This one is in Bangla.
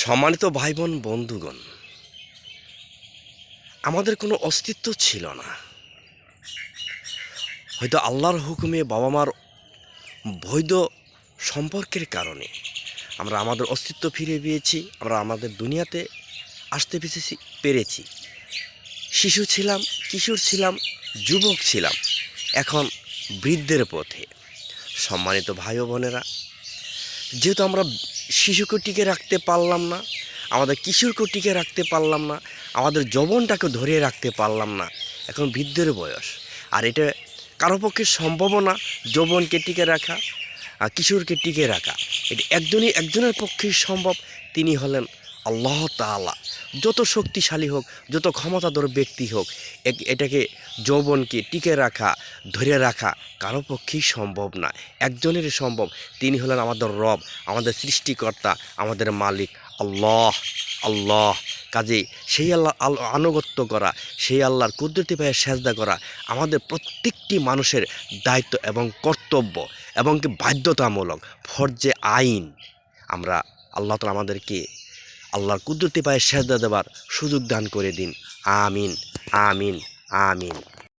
সম্মানিত ভাই বোন বন্ধুগণ, আমাদের কোনো অস্তিত্ব ছিল না। হয়তো আল্লাহর হুকুমে বাবা মার বৈধ সম্পর্কের কারণে আমরা আমাদের অস্তিত্ব ফিরে পেয়েছি। আমরা আমাদের দুনিয়াতে আসতে পেরেছি। শিশু ছিলাম, কিশোর ছিলাম, যুবক ছিলাম, এখন বৃদ্ধের পথে। সম্মানিত ভাই ও বোনেরা, যেহেতু আমরা শিশুকে টিকে রাখতে পারলাম না, আমাদের কিশোরকে টিকে রাখতে পারলাম না, আমাদের যৌবনটাকে ধরে রাখতে পারলাম না, এখন বৃদ্ধের বয়স। আর এটা কারো পক্ষে সম্ভবও না, যৌবনকে টিকে রাখা, কিশোরকে টিকে রাখা। এটা একজনের পক্ষেই সম্ভব, তিনি হলেন আল্লাহ তাআলা। যত শক্তিশালী হোক, যত ক্ষমতাধর ব্যক্তি হোক, এটাকে যৌবনকে টিকে রাখা, ধরে রাখা কারো পক্ষেই সম্ভব না। একজনের সম্ভব, তিনি হলেন আমাদের রব, আমাদের সৃষ্টিকর্তা, আমাদের মালিক আল্লাহ। আল্লাহ কাজেই সেই আল্লাহর আনুগত্য করা, সেই আল্লাহর কুদরতি পায়ে সেজদা করা আমাদের প্রত্যেকটি মানুষের দায়িত্ব এবং কর্তব্য এবং কি বাধ্যতামূলক, ফরজে আইন। আমরা আল্লাহ তাআলা আমাদেরকে আল্লাহর কুদরতি পায়ে সেজদা দেবার সুযোগ দান করে দিন। আমিন, আমিন, আমিন।